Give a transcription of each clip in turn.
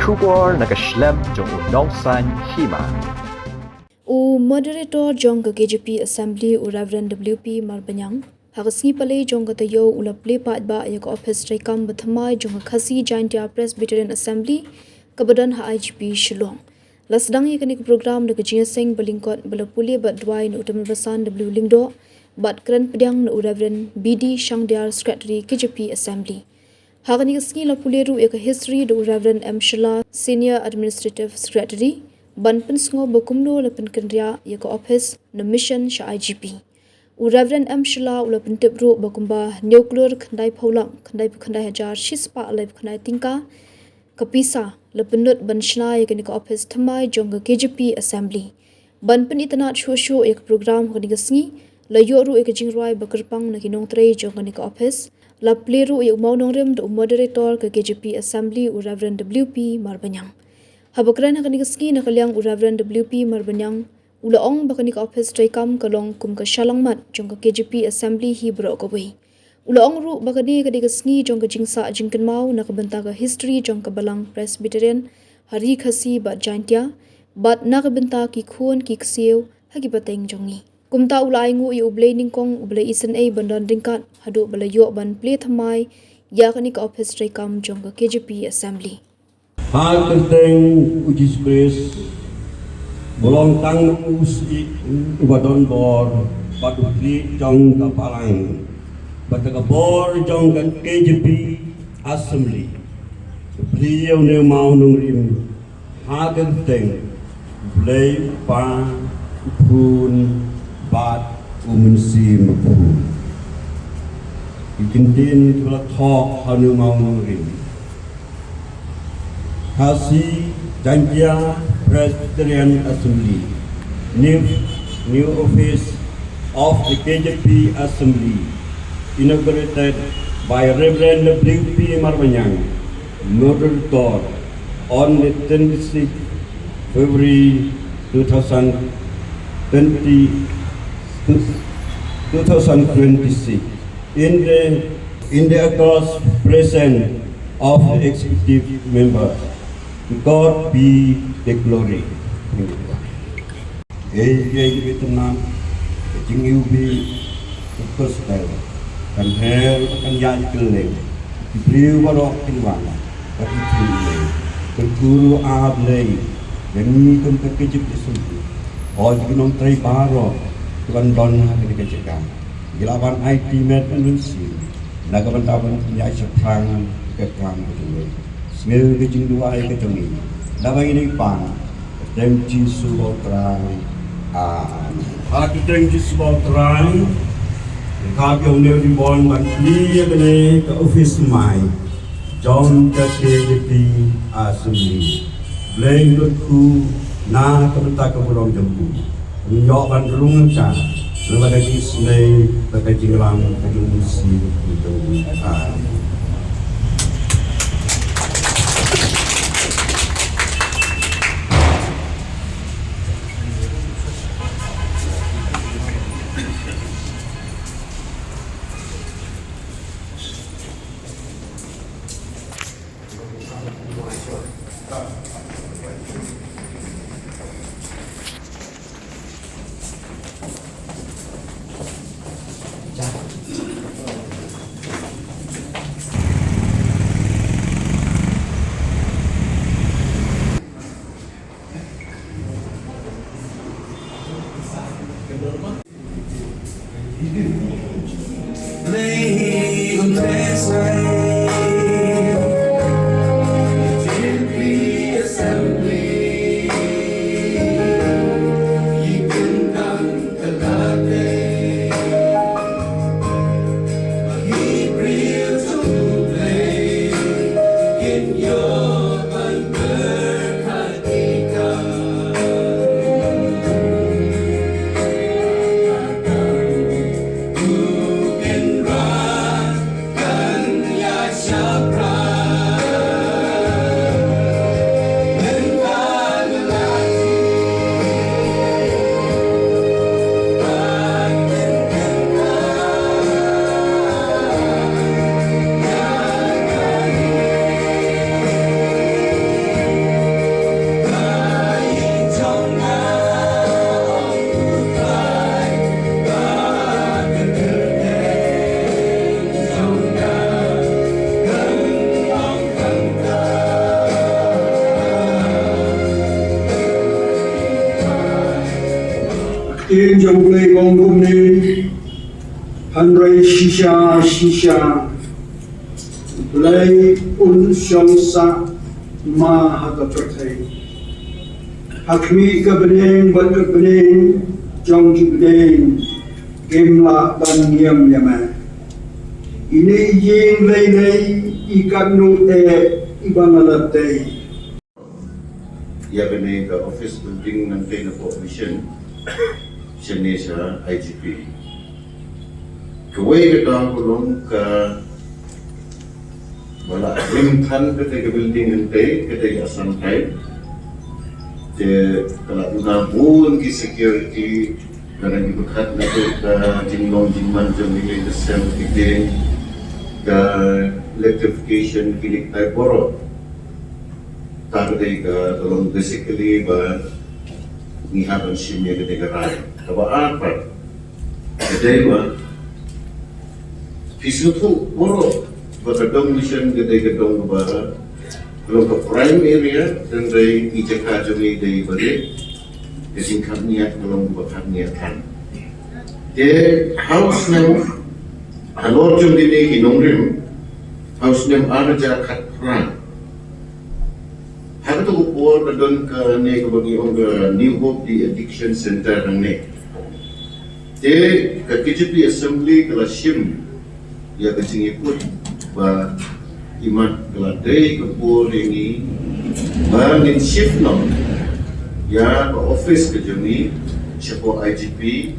Shubor nakaslem jong unongsan Hima. Moderator jong KJP Assembly Reverend WP Marbanyang hagasngi pale jong tayo ulaple Paidbah ya Ophis rekam Thymmai jong khasi Giant Presbyterian Assembly kabadan ha IGP Shillong. Lasdang yakani program de jinseng balingkot balapuli bat dwai no utambasan W Lingdo bat kran pedang no Reverend BD Shangdiar Secretary KJP Assembly. Hagani ski la puleru eka history do Reverend M Shala Senior Administrative Secretary ban pensngo bokumno la penkendria eka Ophis na mission sha IGP. Reverend M Shala ula pentipru bokumba Klur khandai phaulang khandai hajar shispa alai khandai tingka kapisa la penut ban shna eka nika Ophis Thymmai jonga KJP Assembly. Ban pen itanat sho eka program hagani ski la yoru eka jingroi bakarpang na kinong trei jonga nika Ophis la pleru yak mau nongrem do moderator ke KJP Assembly Reverend WP Marbanyang. Habakran hakani ski na kalyang Reverend WP Marbanyang ula ong bakani ka Ophis traikam kalong kum ka shalang mat jong ka KJP Assembly hi bro ko bui. Ula ong ru bakani ka ski jong ka jingsa jingkan mau na kabanta ka history jong ka balang Presbyterian hari khasi ba jantia bat na kabanta ki khun ki ksieu hagi bateng jongi. Kumta ulai ngu i ublay ningkong ublay isan ay bandan ringkat hadu balay yo ban Plie Thymmai yakani ka Ophis traikam jong ka KJP Assembly. Hal penting uji spres bolong tang usi ubadon bor batu Plie jong ka palang batu ka bor jong ka KJP Assembly. Plie ne mau nungrim hal penting ublay pa pun but umunsi mapu. You continue to talk hanu maunuri. Hasi Jantia Presbyterian Assembly, new office of the KJP Assembly, inaugurated by Reverend WP Marbanyang, Moderator, on the 26th February 2026 in the august presence of the executive members. To God be the glory. Vietnam, Jing Ubi, the first time, and hair and young killing, the blue one of Kilwana, but it's lay, the Guru Ab lay, the knee come to Kitchen. O ginong tray baro tuan don hati kecekan. Gilawan IT met menunsi. Nagabantaban niya sa prang kekang betul. Smil kecing dua ay kecengi. Dabang ini pan. Temci subau terang. Hati temci subau terang. Kaki onel di bon ban Plie bene ke Ophis Thymmai. John KJP Assembly. Bleng ku na kebentak keburong jempu menyoban rung ca lebaga isnei baga jinglang kajung musi itu King Jonglei Gongumni, Hanrei Shisha, Blai Un Shangsa, Ma Hakapratai. Hakmi Kabring, Bakabring, Jongjubring, Gemla Ban Yam Yaman. Ini yin lei ikan nute ibangalate. Ya kena ke Ophis building nanti na po mission sini sa IGP. Kawai ke dalam kulung ke wala rimtan ke building nanti ke asam type. Je kalau guna pun ki security kerana dibuat nanti ke jinglong jingman jomili desem kita ke electrification kilik type borok. Tadi ke tolong basically ni happen simnya ketika raya. Tapi apa? Jadi pisu tu borok. Berkadang mission ketika dong bahar. Kalau ke prime area dan dari ijaka jami dari balik, jadi kami kalau bukan niatan. Jadi house nem, alor jami ni hinongrim, house nem ada jarak perang. Hal itu upor dan ke ni bagi orang New Hope di Addiction Center ni. Jadi ke KJP Assembly kelas Shim ya kecing ikut bah imat keladai kepul ini bangin shift nom ya ke Ophis ke jami siapa IGP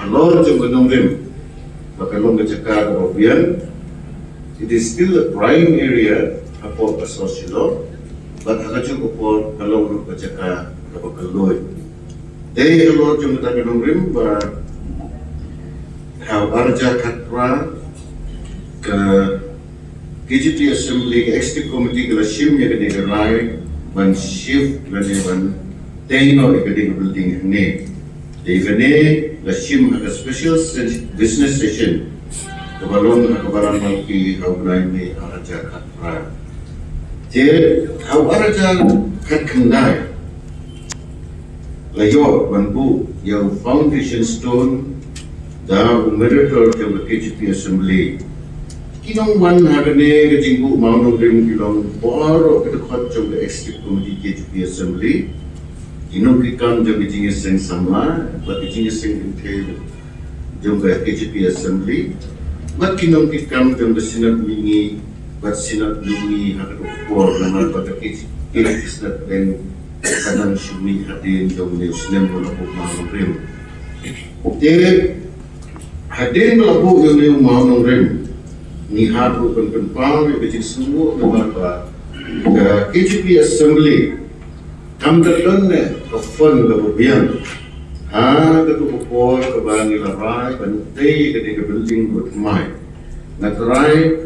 alor jom kenongrim bakalong ke cakap Obian. It is still a prime area apa asosial. But agak cukup pun kalau lu baca apa keloi. Dari kalau cuma tak kena rim, how arja katra ke KJP Assembly Executive Committee ke Shim yang kena gerai ban shift kena ban teno ikut building ni. Jadi kena la Shim ada special business session. Kebalon kebaran malki how gerai ni arja katra. Jadi, awak ada kat kendai, layo bambu yang foundation stone dah Moderator yang KJP Assembly. Kinong wan harane kejinggu mau nongrim kilong baru kedekat jom Executive Committee KJP Assembly. Kinong kikam jom kejingnya seng sama, buat kejingnya seng intel jom KJP Assembly. Buat kinong kikam jom bersinat wingi. Buat sinat bumi ada ukor nama pada kira kisah dan kadang sumi hadin jom news nem melakukan mangrem. Jadi hadin melakukan yang mangrem ni haru penpang yang kecil semua nama KJP Assembly kamdatan kafan lebihan ketua ukor kebangi larai bantai ketika building buat mai natarai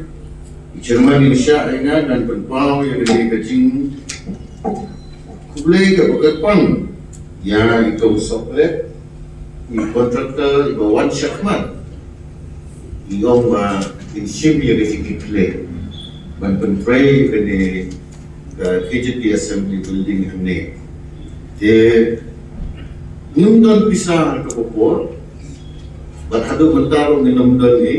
Jerman Indonesia ingat dan penpau yang dari kecing kublai ke pang ya ikut soklet kontraktor ikut wan syakmat iong insim yang dari kublai dan penprai dari KJP Assembly Building ini dia nundan pisah ke popor berhadu mentarung di nundan ini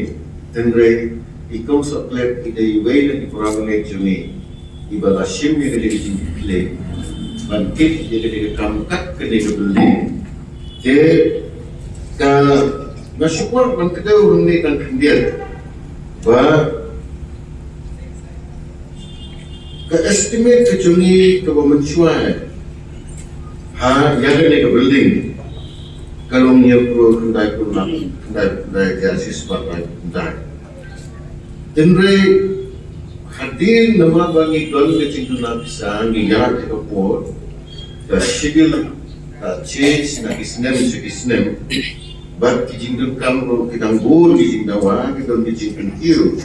dan dari ikaw sa pleb iday way na iparangay jumi iba la shim yung nagiging play bangkit yung nagiging kamkat kanina beli kaya ka nasyukwar bang kita urunay kang kandiyan ba ka estimate ka jumi ka bamansyuan yaga na ka building kalong niya pro kandai kaya sispa kandai Tenre hadir nama bagi tuan kecil na bisa ngiyak ekor, tersigil change na kisnem, but kijing kam ro kitang bol kijing dawa kitang kijing kiru,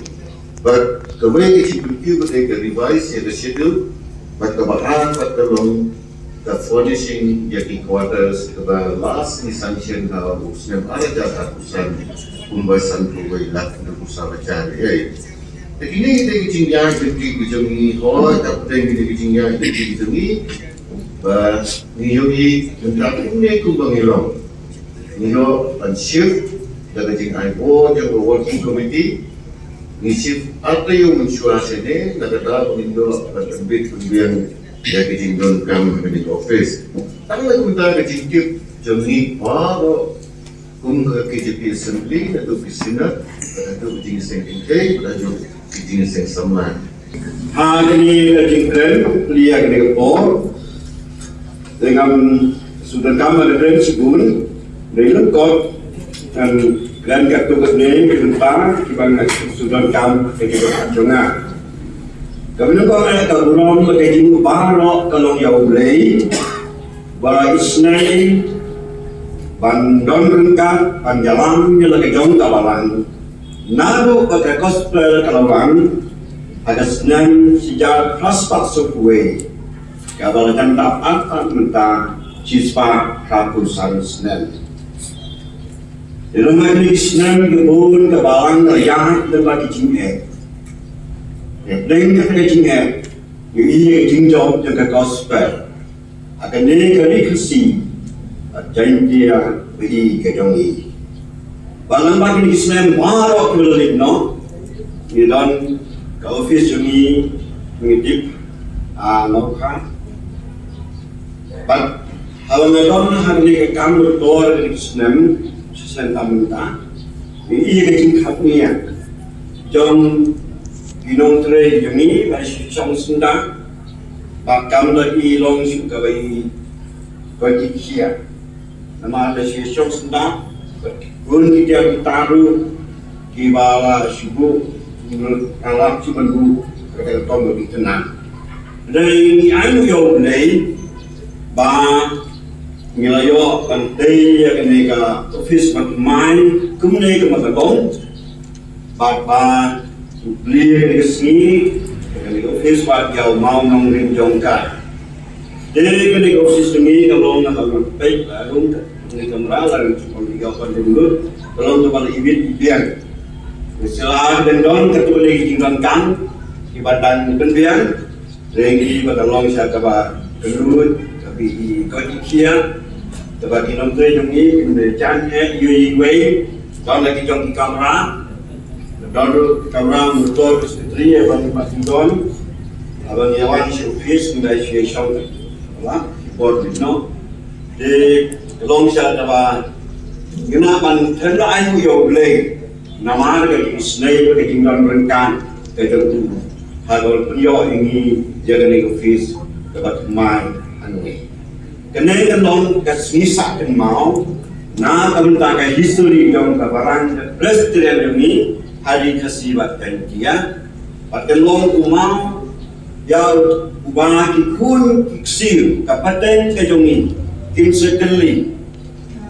but the way kijing kiru they can revise the schedule, but kebahan but long the furnishing jadi quarters the last ni sanction na usnem ada jasa usan pembahasan pegawai lak dan usaha cari. Tapi ini kita kecingnya jadi kecungi hoi, tapi kita kecingnya jadi kecungi, bah niyogi tentang ini kubang ilong. Nino and shift the jing I board the working committee. Ni shift after you mensure sene nakata Nino at bit kubian ya jing don come in office. Tang lagu ta jing kip jomni paro kung KJP assembly na tu pisina atau jing seng intake atau jing seng saman. Hari ini jingkren Plie dengan Klur dengan sudah kamar dan sebun dengan kot dan kartu ini kita kibang sudah kam kita jonga. Kami nak ada kaburan berkaitan baru kalau yang boleh bara isnai bandon rengkat panjalan yang lagi jong kabalan naru pakai gospel kalawang ada senang sejak prospek subway kalau dan dapat minta cispa ratusan senang di rumah ini senang kebun kebalang rakyat dan bagi jingek dengan jingek ini jingjong jaga gospel akan ini kasih janji bagi kejongi balang bagi senang marok beli no ni dan Ophis jumi mengidip nokha. But kalau medon hari ini kamu berdoa dari Islam sesentamita, ini yang khatnya. Jom ginong tre jumi masih song senda, bakam lagi long suka bagi kerja. Nama ada song senda, pun kita taruh di bawah subuh. Kalau cuma dulu kita tahu lebih tenang. Dari anu yang boleh, bah ngilayo pantai yang mereka Ophis main, kemudian ke Matagong, bah beli kesini, mereka Ophis bah jauh mau nongring jongkar. Jadi ketika Ophis ini kalau nak sampai baru mereka meralang cuma 3 dulu, kalau tu kalau ibit biar. Setelah dendon ketua lagi jinggan kang di badan pendian, lagi badan long saya kaba kelut, tapi kau kia, tapi kita tu jungi kemudian UIW, dan lagi jong di kamera, dan kamera motor istri abang masih don, abang yawan si Ophis kemudian si Shong, apa, board no, di long saya kaba, kenapa tenda ayu yo boleh. Nama ada isnai pada jinggan rengkan ketentu hal beliau ini jaga Ophis dapat main aneh. Kenapa long kesisa dan mau na kami tak history jom kabaran presiden ini hari kesibat dan dia pada long umau ya ubah kikun kiksir kapaten kejongi tim sekali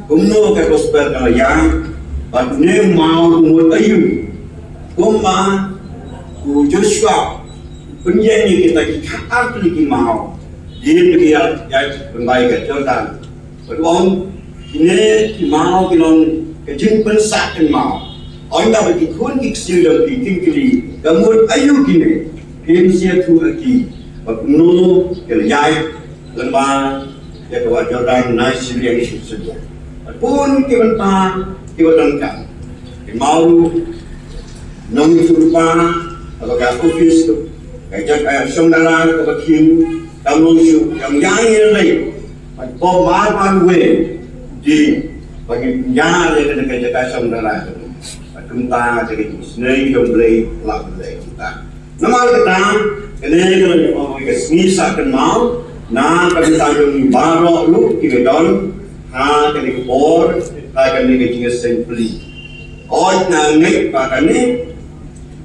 umno ke gospel kalau yang Padne mau umur ayu, koma Joshua penyanyi kita kita lagi mau dia dia pembaik kejutan. Padahal ini mau kilong kejeng pensakan mau. Orang dah bagi kun iksir dan bikin kiri. Kamu ayu kini, kimsia tu lagi. Padno kerjai lembah ya kewajaran nasi yang sesuatu. Pun kebentar Iwadangkan, mau nongi surpa, atau kat Ophis tu, kajak saudara kebakin, kamu su yang yang lain, pom marwan we di bagi penjara dengan kajak saudara tu, kunta jadi senai jomblay lablay kunta. Nama kita, ini kalau kesini sahaja mau, na kami tayong baro lu kibedon, ha kami kubor. Akan negatinya simply. Orang nangik pakane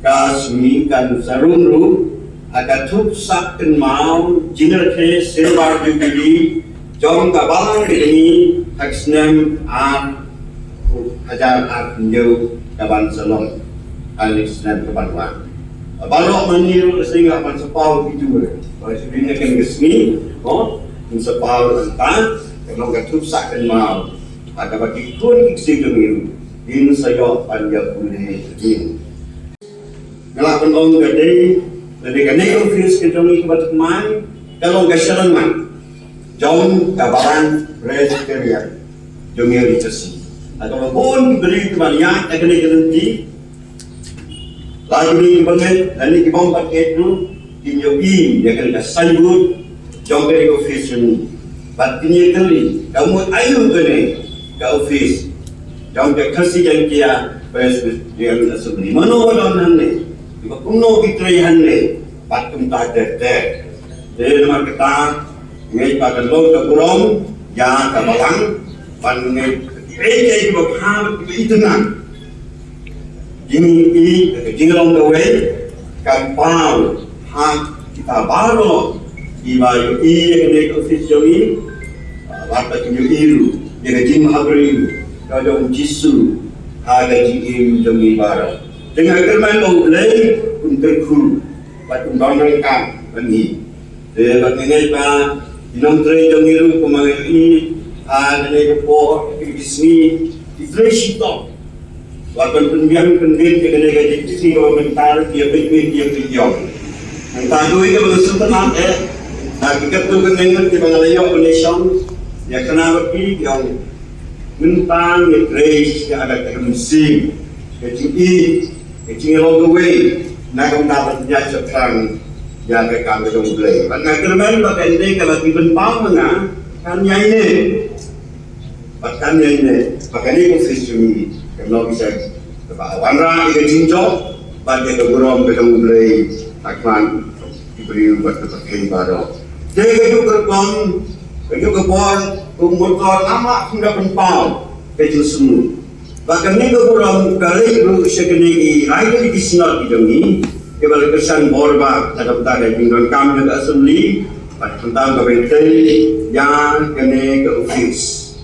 kasmi kan sarunru akan tuksak kan mau jinerte sebar jubili jom kabalang ini haksnem hajar arnyo kaban salon alisnan kaban wan. Balok menir sehingga akan sepau itu. Maksudnya kan kesini, sepau entah kalau tuksak kan mau. Ada bagi kun iksi demi in sayo panjang boleh in. Kalau penolong gede, lebih kene Ophis kita ni kebat main, kalau keselangan, jauh kabaran presbyterian, jomir dicasi. atau pun beri kebanyakan akan diganti lagu ni banget dan ni kibong pakai tu kinyoin dia kena sambut jom ke office ni batinnya kali kamu ayu kene ke office jom ke kasih yang dia dia sebeli mana ni iba kuno kitrehan ni patum tak ada dia nama kita ngai pada lo ke kurang ya ke balang pan ngai itu berham itu nang ini jinglong gawe kampau hak kita baru iba ini office ini warta kinyo dia jing habri kalau jisu ada jing jong baru dengan kerman mau lei untuk kul pada undang-undang ini dia bagai pa inong tre jong iru kumangai ada ni po kisni fresh to walaupun pendiam pendiri kena gaji kisni kalau mentar dia dia yang mentar itu berusaha tenang nah kita tu kena ngerti bangalayo nation ya kena berpi yang mentang yang fresh yang ada kemusim kecil long way nak dapat jasa terang yang akan kita mulai. Karena kerana bagai ini kalau dibentang mana kan yang ini, bahkan yang ini, bahkan ini khusus ini kalau bisa wanra itu jinjok, bagai keburam kita mulai akan diberi buat kepakai baru. Jadi itu kerpan, itu kebor, motor lama sudah bentang kecil semua. Bahkan ini keburam kali itu sekali lagi di sinar ini. Kebal kesan borba ada pada tinggal kami ada assembly tentang kebentai yang kene ke office.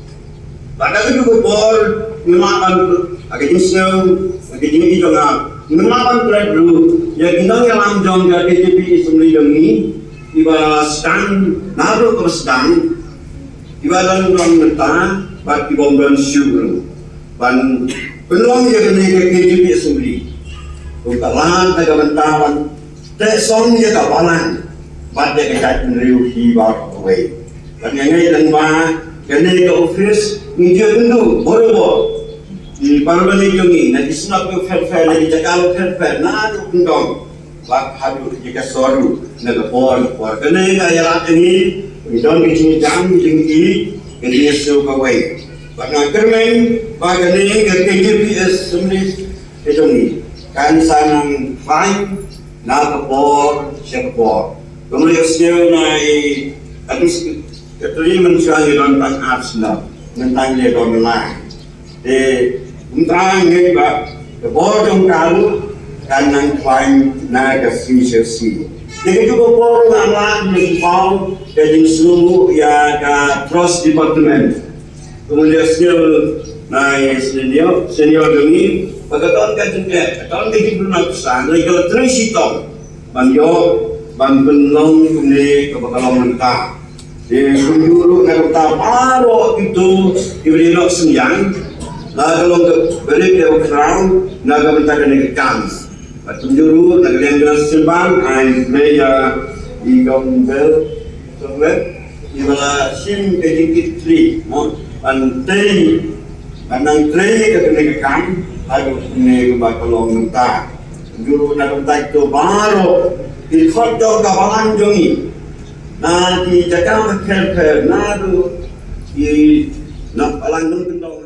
Pada itu bor melawan agak insau agak ini juga melawan perlu ya kita yang jong ya KJP assembly ini iba sedang naruh ke sedang iba dalam mentah bagi bomban sugar ban peluang ya kene ke KJP assembly untuk lahan tagamentawan, tesong dia kawalan, pada dekat meriu hibar away. Dan yang ini dan kena ke office, ni dia tentu boro di parlimen ini, nanti senap ke fair nanti cakap fair, nak undang, bak hadu jika soru, nak por, kena yang ini, kita ni sini jam tinggi, kena sesuai away. Karena kermen, bak kena ke KJPS semua itu ni. Kan sanang fine na kapor siya kapor kemudian siya na atis katuli man siya yung tang apps na nantang niya online untang ngayon ba kapor yung kalu kan nang fine na kasi jadi juga kapor nga lang ng pao kajing sumu ya ka trust department kemudian siya na senior demi pagkataon ka juga, tahun kita belum nak pesan. Jadi kalau terus itu, banjo, banbenong ini kebakalan mentah. Di kunjuru nak kita baru itu diberi nak senyang. Lalu kalau beri dia crown, nak kita kena ikan. Kunjuru nak dia jelas sembang, I play igam bel, sobat. Ibalah sim kejikit tri, antai, anang tri kena ikan. Aduh ini kebakalong mentah juru nak mentah itu baru dikhodok kapalan jongi nanti cakap kerper nadu di nak palang nung kendong